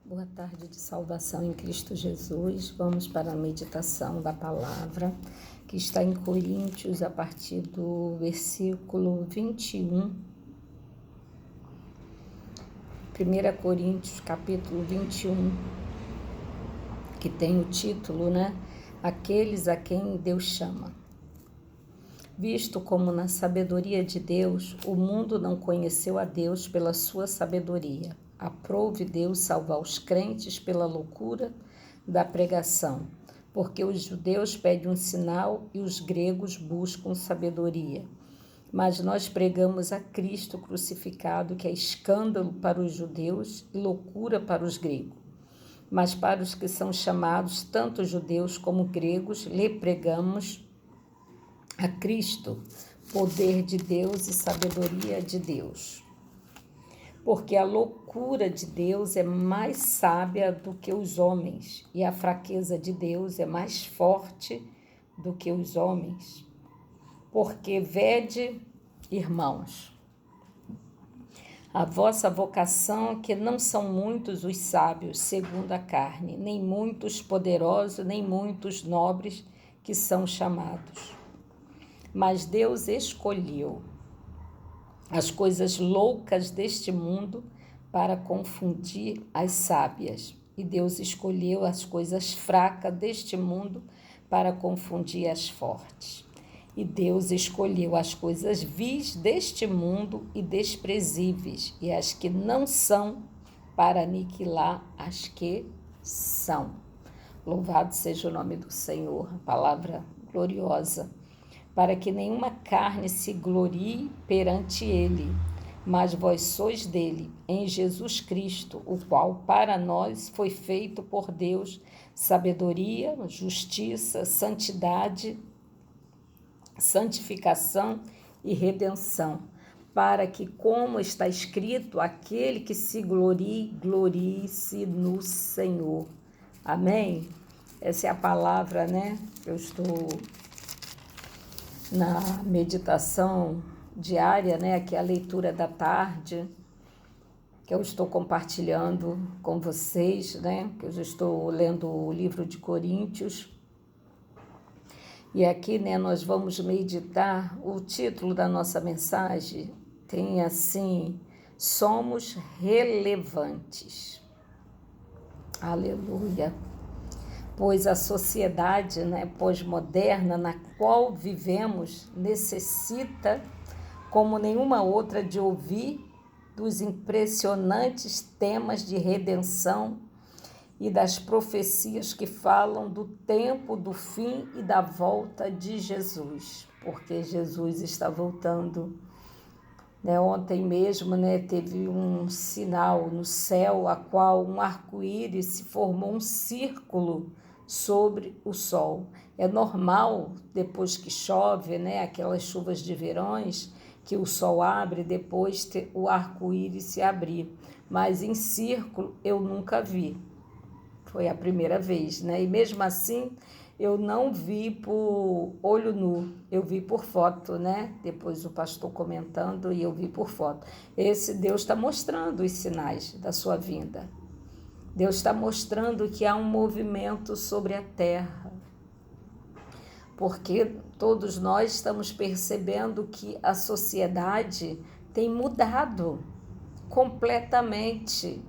Boa tarde de salvação em Cristo Jesus. Vamos para a meditação da palavra, que está em Coríntios, a partir do versículo 21. 1 Coríntios, capítulo 21, que tem o título, Aqueles a quem Deus chama. Visto como na sabedoria de Deus, o mundo não conheceu a Deus pela sua sabedoria. Aprove Deus salvar os crentes pela loucura da pregação, porque os judeus pedem um sinal e os gregos buscam sabedoria. Mas nós pregamos a Cristo crucificado, que é escândalo para os judeus e loucura para os gregos. Mas para os que são chamados, tanto judeus como gregos, lhe pregamos a Cristo, poder de Deus e sabedoria de Deus. Porque a loucura de Deus é mais sábia do que os homens, e a fraqueza de Deus é mais forte do que os homens. Porque vede, irmãos, a vossa vocação, que não são muitos os sábios segundo a carne, nem muitos poderosos, nem muitos nobres que são chamados. Mas Deus escolheu as coisas loucas deste mundo para confundir as sábias. E Deus escolheu as coisas fracas deste mundo para confundir as fortes. E Deus escolheu as coisas vis deste mundo e desprezíveis, e as que não são, para aniquilar as que são. Louvado seja o nome do Senhor, a palavra gloriosa. Para que nenhuma carne se glorie perante ele, mas vós sois dele, em Jesus Cristo, o qual para nós foi feito por Deus sabedoria, justiça, santidade, santificação e redenção, para que, como está escrito, aquele que se glorie, glorie-se no Senhor. Amém? Essa é a palavra, Eu estou na meditação diária, que é a leitura da tarde, que eu estou compartilhando com vocês, que eu já estou lendo o livro de Coríntios. E aqui, nós vamos meditar, o título da nossa mensagem tem assim: somos relevantes. Aleluia. Pois a sociedade pós-moderna na qual vivemos necessita, como nenhuma outra, de ouvir dos impressionantes temas de redenção e das profecias que falam do tempo, do fim e da volta de Jesus, porque Jesus está voltando. Ontem mesmo teve um sinal no céu, a qual um arco-íris se formou um círculo sobre o sol. É normal, depois que chove, aquelas chuvas de verões, que o sol abre, depois o arco-íris se abrir. Mas em círculo eu nunca vi. Foi a primeira vez, E mesmo assim eu não vi por olho nu, eu vi por foto, Depois o pastor comentando e eu vi por foto. Esse Deus está mostrando os sinais da sua vinda. Deus está mostrando que há um movimento sobre a terra. Porque todos nós estamos percebendo que a sociedade tem mudado completamente.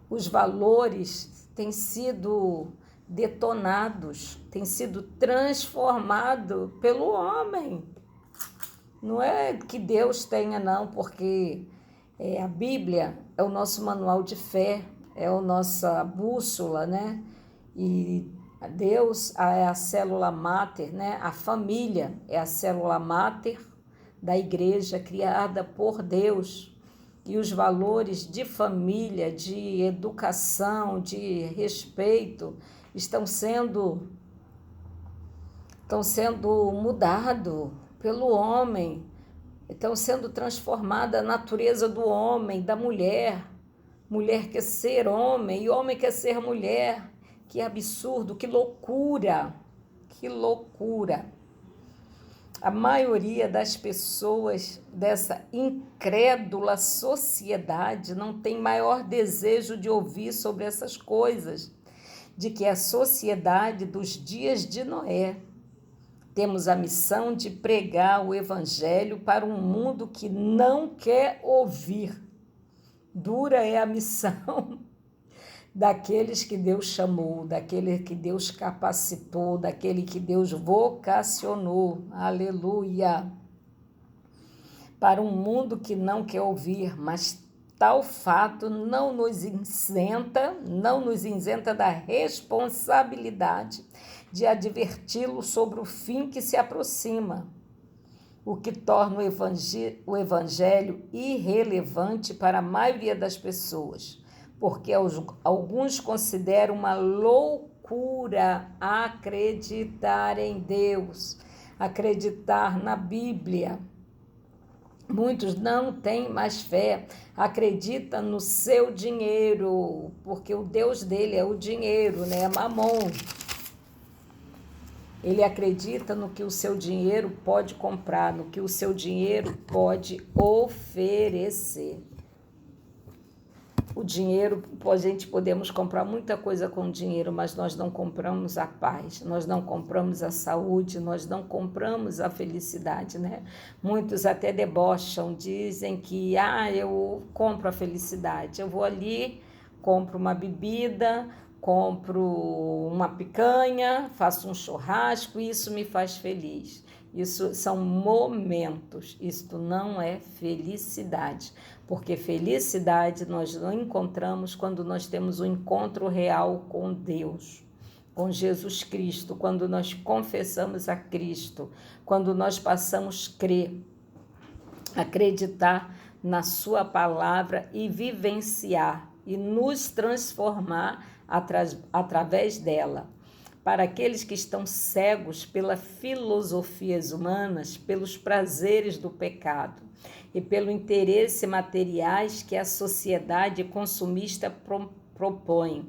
Os valores têm sido detonados, têm sido transformados pelo homem. Não é que Deus tenha, não, porque a Bíblia é o nosso manual de fé, é a nossa bússola, E Deus é a célula máter, A família é a célula máter da igreja criada por Deus. E os valores de família, de educação, de respeito estão sendo mudados pelo homem, estão sendo transformada a natureza do homem, da mulher. Mulher quer ser homem e homem quer ser mulher. Que absurdo, que loucura, que loucura. A maioria das pessoas dessa incrédula sociedade não tem maior desejo de ouvir sobre essas coisas, de que a sociedade dos dias de Noé. Temos a missão de pregar o evangelho para um mundo que não quer ouvir. Dura é a missão daqueles que Deus chamou, daquele que Deus capacitou, daquele que Deus vocacionou. Aleluia! Para um mundo que não quer ouvir, mas tal fato não nos isenta da responsabilidade de adverti-lo sobre o fim que se aproxima, o que torna o evangelho irrelevante para a maioria das pessoas, porque alguns consideram uma loucura acreditar em Deus, acreditar na Bíblia. Muitos não têm mais fé, acreditam no seu dinheiro, porque o Deus dele é o dinheiro, né? Mamon. Ele acredita no que o seu dinheiro pode comprar, no que o seu dinheiro pode oferecer. O dinheiro, a gente podemos comprar muita coisa com dinheiro, mas nós não compramos a paz, nós não compramos a saúde, nós não compramos a felicidade, né? Muitos até debocham, dizem que, eu compro a felicidade, eu vou ali, compro uma bebida, compro uma picanha, faço um churrasco e isso me faz feliz. Isso são momentos, isto não é felicidade, porque felicidade nós não encontramos quando nós temos um encontro real com Deus, com Jesus Cristo, quando nós confessamos a Cristo, quando nós passamos a crer, acreditar na sua palavra e vivenciar e nos transformar através dela. Para aqueles que estão cegos pelas filosofias humanas, pelos prazeres do pecado e pelo interesse materiais que a sociedade consumista propõe.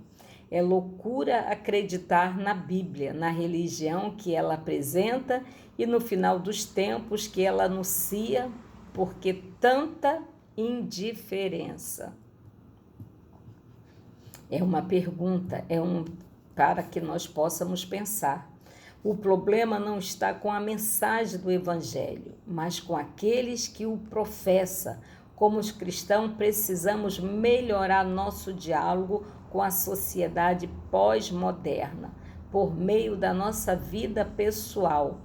É loucura acreditar na Bíblia, na religião que ela apresenta e no final dos tempos que ela anuncia, porque tanta indiferença. É uma pergunta, para que nós possamos pensar. O problema não está com a mensagem do Evangelho, mas com aqueles que o professam. Como os cristãos, precisamos melhorar nosso diálogo com a sociedade pós-moderna, por meio da nossa vida pessoal.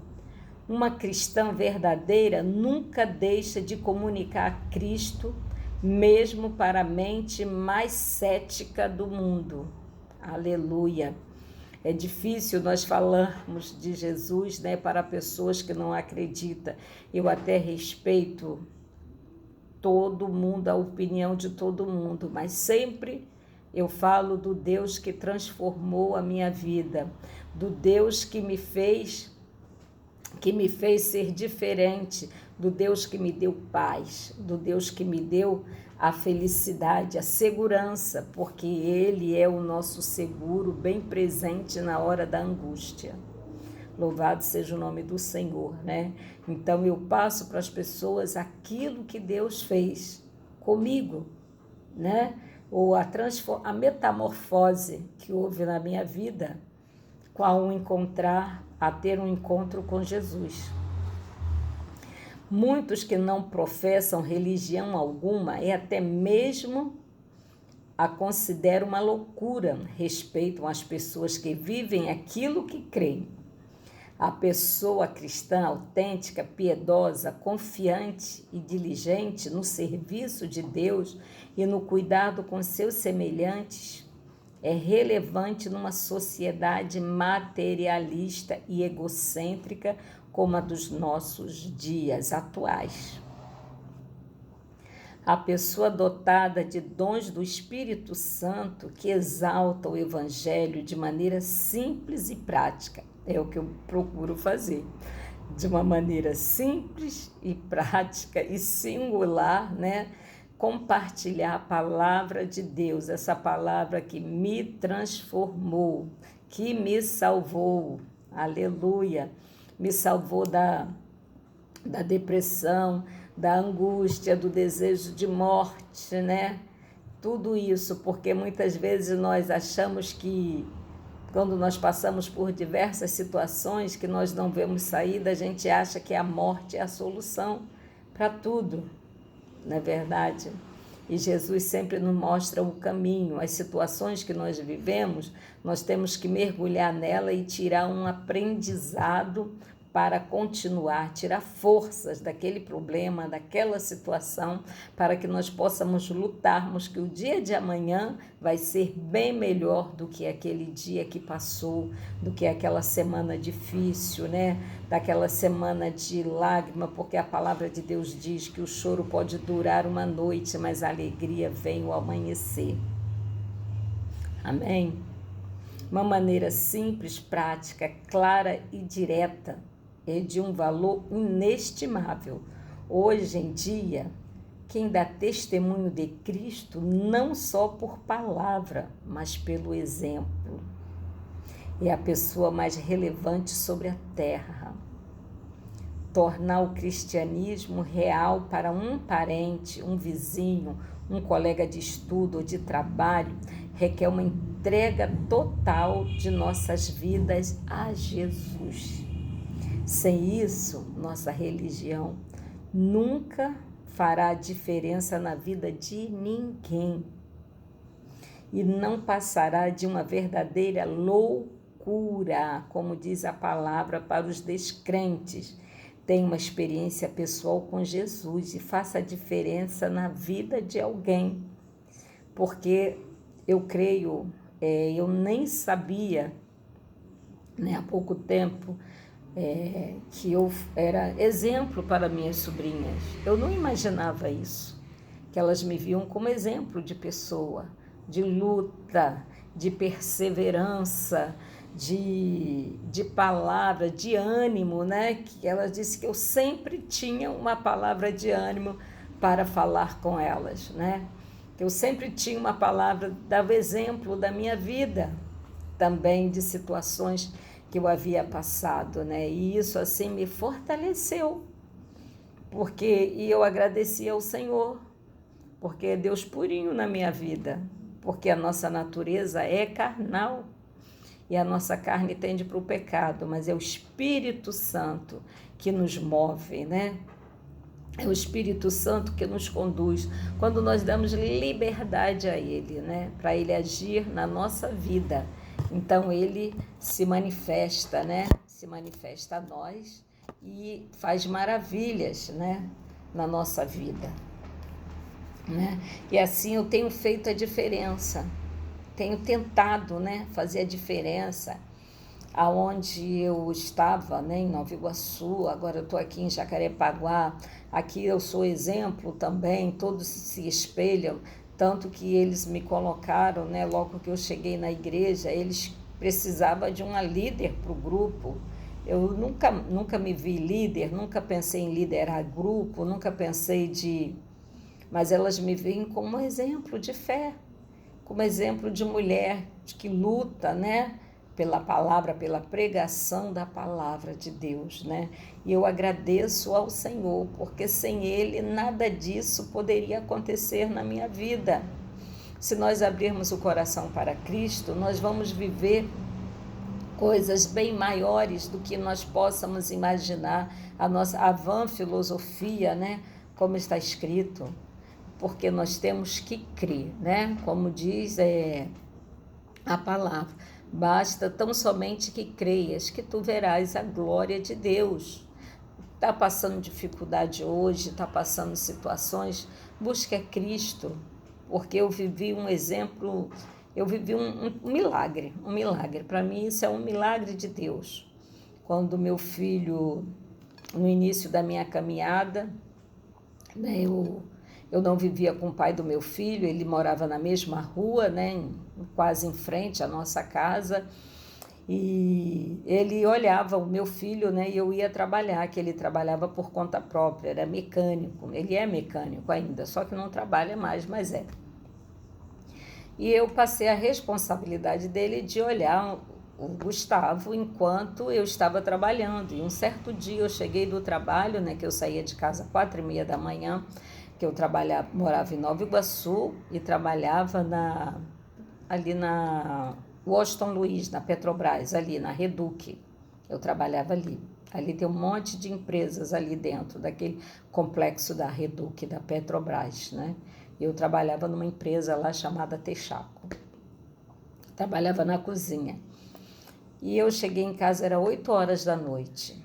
Uma cristã verdadeira nunca deixa de comunicar Cristo, mesmo para a mente mais cética do mundo. Aleluia! É difícil nós falarmos de Jesus, né, para pessoas que não acreditam. Eu até respeito todo mundo, a opinião de todo mundo, mas sempre eu falo do Deus que transformou a minha vida, do Deus que me fez ser diferente, do Deus que me deu paz, do Deus que me deu a felicidade, a segurança, porque Ele é o nosso seguro, bem presente na hora da angústia. Louvado seja o nome do Senhor, né? Então eu passo para as pessoas aquilo que Deus fez comigo, né? Ou a metamorfose que houve na minha vida, a ter um encontro com Jesus. Muitos que não professam religião alguma e até mesmo a consideram uma loucura, respeitam as pessoas que vivem aquilo que creem. A pessoa cristã autêntica, piedosa, confiante e diligente no serviço de Deus e no cuidado com seus semelhantes é relevante numa sociedade materialista e egocêntrica como a dos nossos dias atuais. A pessoa dotada de dons do Espírito Santo que exalta o Evangelho de maneira simples e prática, é o que eu procuro fazer, de uma maneira simples e prática e singular, né? Compartilhar a palavra de Deus, essa palavra que me transformou, que me salvou, aleluia, me salvou da da depressão, da angústia, do desejo de morte, né? Tudo isso, porque muitas vezes nós achamos que quando nós passamos por diversas situações que nós não vemos saída, a gente acha que a morte é a solução para tudo, não é verdade? E Jesus sempre nos mostra o caminho, as situações que nós vivemos, nós temos que mergulhar nela e tirar um aprendizado para continuar, tirar forças daquele problema, daquela situação, para que nós possamos lutarmos que o dia de amanhã vai ser bem melhor do que aquele dia que passou, do que aquela semana difícil, né? Daquela semana de lágrima, porque a palavra de Deus diz que o choro pode durar uma noite, mas a alegria vem ao amanhecer. Amém? Uma maneira simples, prática, clara e direta é de um valor inestimável. Hoje em dia, quem dá testemunho de Cristo não só por palavra, mas pelo exemplo. É a pessoa mais relevante sobre a terra. Tornar o cristianismo real para um parente, um vizinho, um colega de estudo ou de trabalho requer uma entrega total de nossas vidas a Jesus. Sem isso, nossa religião nunca fará diferença na vida de ninguém e não passará de uma verdadeira loucura, como diz a palavra para os descrentes. Tenha uma experiência pessoal com Jesus e faça a diferença na vida de alguém, porque eu creio, eu nem sabia, né, há pouco tempo, que eu era exemplo para minhas sobrinhas. Eu não imaginava isso, que elas me viam como exemplo de pessoa, de luta, de perseverança, de palavra, de ânimo, né? Que ela disse que eu sempre tinha uma palavra de ânimo para falar com elas, né? Que eu sempre tinha uma palavra, dava exemplo da minha vida, também de situações que eu havia passado, né? E isso assim me fortaleceu, e eu agradeci ao Senhor, porque é Deus purinho na minha vida, porque a nossa natureza é carnal e a nossa carne tende para o pecado, mas é o Espírito Santo que nos move, né? É o Espírito Santo que nos conduz quando nós damos liberdade a Ele, né? Para Ele agir na nossa vida. Então ele se manifesta, né? Se manifesta a nós e faz maravilhas, né? Na nossa vida, né? E assim eu tenho feito a diferença, tenho tentado, né? Fazer a diferença. Aonde eu estava, né? Em Nova Iguaçu, agora eu estou aqui em Jacarepaguá. Aqui eu sou exemplo também, todos se espelham. Tanto que eles me colocaram, né, logo que eu cheguei na igreja, eles precisavam de uma líder para o grupo. Eu nunca me vi líder, nunca pensei em liderar grupo, nunca pensei mas elas me veem como exemplo de fé, como exemplo de mulher que luta, né, pela palavra, pela pregação da palavra de Deus, né? E eu agradeço ao Senhor, porque sem Ele nada disso poderia acontecer na minha vida. Se nós abrirmos o coração para Cristo, nós vamos viver coisas bem maiores do que nós possamos imaginar. A vã filosofia, né? Como está escrito, porque nós temos que crer, né? Como diz a palavra. Basta tão somente que creias, que tu verás a glória de Deus. Está passando dificuldade hoje, está passando situações, busque a Cristo, porque eu vivi um exemplo, eu vivi um milagre. Para mim isso é um milagre de Deus. Quando meu filho, no início da minha caminhada, né, eu não vivia com o pai do meu filho, ele morava na mesma rua, né, quase em frente à nossa casa, e ele olhava o meu filho, né, e eu ia trabalhar, que ele trabalhava por conta própria, era mecânico, ele é mecânico ainda, só que não trabalha mais, mas é. E eu passei a responsabilidade dele de olhar o Gustavo enquanto eu estava trabalhando. E um certo dia eu cheguei do trabalho, né, que eu saía de casa às 4h30 da manhã, que eu morava em Nova Iguaçu e trabalhava ali na Washington Luiz, na Petrobras, ali na Reduc. Eu trabalhava ali. Ali tem um monte de empresas ali dentro daquele complexo da Reduc, da Petrobras, né? Eu trabalhava numa empresa lá chamada Texaco. Trabalhava na cozinha. E eu cheguei em casa, era 8 horas da noite.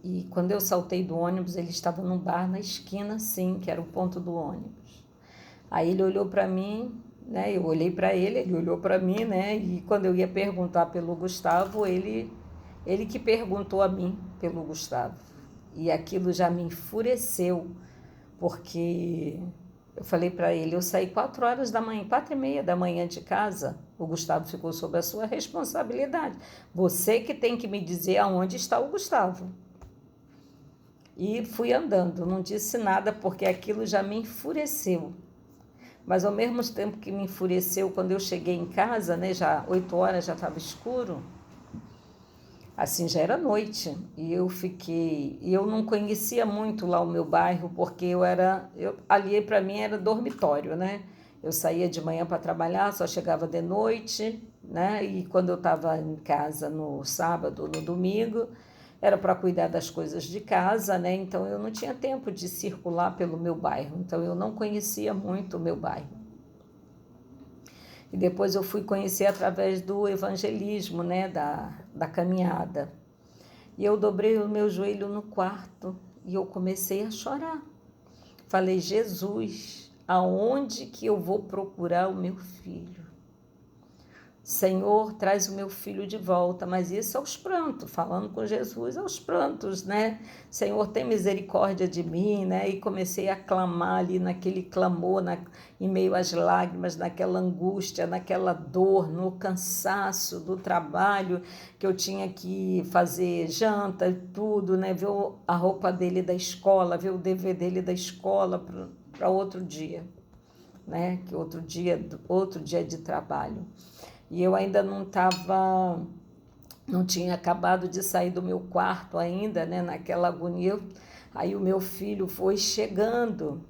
E quando eu saltei do ônibus, ele estava num bar na esquina, sim, que era o ponto do ônibus. Aí ele olhou para mim, né? Eu olhei para ele olhou para mim, né? E quando eu ia perguntar pelo Gustavo, ele que perguntou a mim pelo Gustavo. E aquilo já me enfureceu, porque eu falei para ele, eu saí 4 horas da manhã, 4h30 da manhã de casa, o Gustavo ficou sob a sua responsabilidade. Você que tem que me dizer aonde está o Gustavo. E fui andando, não disse nada, porque aquilo já me enfureceu. Mas ao mesmo tempo que me enfureceu, quando eu cheguei em casa, né, já 8 horas, já estava escuro, assim, já era noite, e eu não conhecia muito lá o meu bairro, porque ali para mim era dormitório, né? Eu saía de manhã para trabalhar, só chegava de noite, né? E quando eu estava em casa no sábado, no domingo, era para cuidar das coisas de casa, né? Então eu não tinha tempo de circular pelo meu bairro, então eu não conhecia muito o meu bairro. E depois eu fui conhecer através do evangelismo, né, da caminhada. E eu dobrei o meu joelho no quarto e eu comecei a chorar. Falei, Jesus, aonde que eu vou procurar o meu filho? Senhor, traz o meu filho de volta, mas isso aos prantos, falando com Jesus aos prantos, né? Senhor, tem misericórdia de mim, né? E comecei a clamar ali naquele clamor, em meio às lágrimas, naquela angústia, naquela dor, no cansaço do trabalho, que eu tinha que fazer janta e tudo, né? Ver a roupa dele da escola, ver o dever dele da escola para outro dia, né? Que outro dia de trabalho. E eu ainda não tinha acabado de sair do meu quarto ainda, né, naquela agonia. Aí o meu filho foi chegando.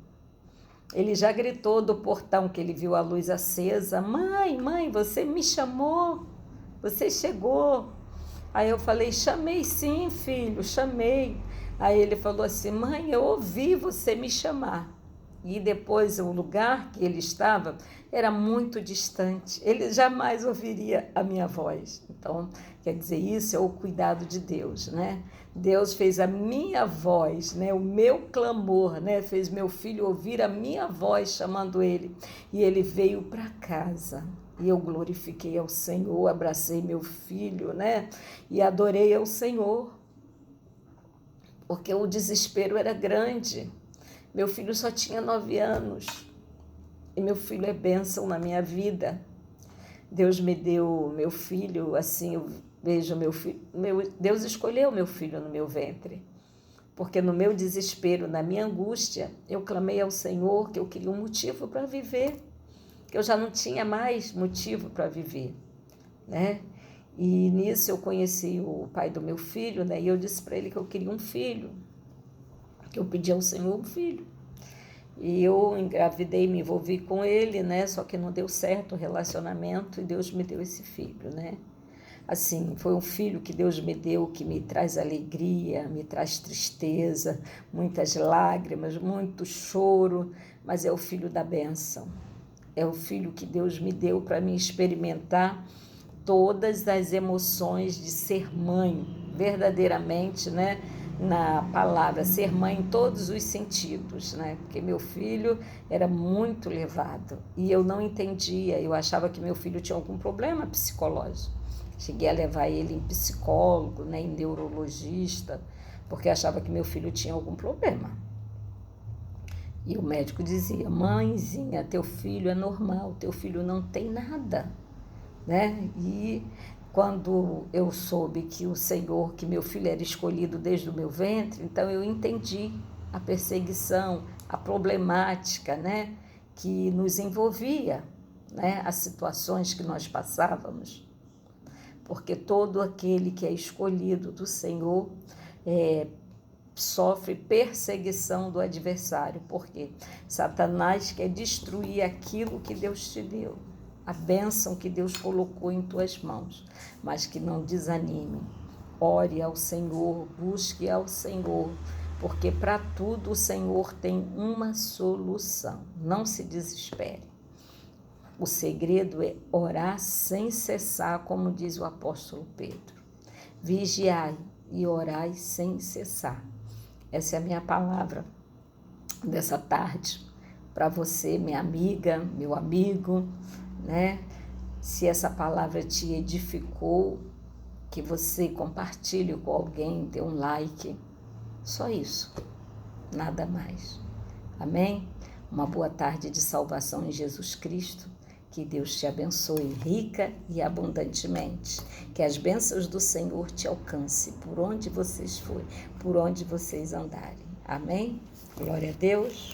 Ele já gritou do portão, que ele viu a luz acesa. Mãe, você me chamou? Você chegou? Aí eu falei, chamei sim, filho, chamei. Aí ele falou assim, mãe, eu ouvi você me chamar. E depois o lugar que ele estava era muito distante. Ele jamais ouviria a minha voz. Então, quer dizer, isso é o cuidado de Deus, né? Deus fez a minha voz, né? O meu clamor, né? Fez meu filho ouvir a minha voz chamando ele. E ele veio para casa. E eu glorifiquei ao Senhor, abracei meu filho, né? E adorei ao Senhor. Porque o desespero era grande. Meu filho só tinha 9 anos e meu filho é bênção na minha vida. Deus me deu meu filho, assim, eu vejo meu filho. Deus escolheu meu filho no meu ventre, porque no meu desespero, na minha angústia, eu clamei ao Senhor que eu queria um motivo para viver, que eu já não tinha mais motivo para viver, né? E nisso eu conheci o pai do meu filho, né? E eu disse para ele que eu queria um filho, que eu pedi ao Senhor um filho. E eu engravidei, me envolvi com ele, né? Só que não deu certo o relacionamento e Deus me deu esse filho, né? Assim, foi um filho que Deus me deu, que me traz alegria, me traz tristeza, muitas lágrimas, muito choro, mas é o filho da bênção. É o filho que Deus me deu para me experimentar todas as emoções de ser mãe, verdadeiramente, né? Na palavra, ser mãe em todos os sentidos, né? Porque meu filho era muito levado e eu não entendia, eu achava que meu filho tinha algum problema psicológico. Cheguei a levar ele em psicólogo, né, em neurologista, porque achava que meu filho tinha algum problema. E o médico dizia, mãezinha, teu filho é normal, teu filho não tem nada, né? E quando eu soube que o Senhor, que meu filho era escolhido desde o meu ventre, então eu entendi a perseguição, a problemática, né, que nos envolvia, né, as situações que nós passávamos. porque todo aquele que é escolhido do Senhor sofre perseguição do adversário, porque Satanás quer destruir aquilo que Deus te deu, a bênção que Deus colocou em tuas mãos, mas que não desanime. Ore ao Senhor, busque ao Senhor, porque para tudo o Senhor tem uma solução. Não se desespere. O segredo é orar sem cessar, como diz o apóstolo Pedro. Vigiai e orai sem cessar. Essa é a minha palavra dessa tarde para você, minha amiga, meu amigo, né? Se essa palavra te edificou, que você compartilhe com alguém, dê um like, só isso, nada mais. Amém? Uma boa tarde de salvação em Jesus Cristo. Que Deus te abençoe rica e abundantemente. Que as bênçãos do Senhor te alcance por onde vocês forem, por onde vocês andarem. Amém? Glória a Deus.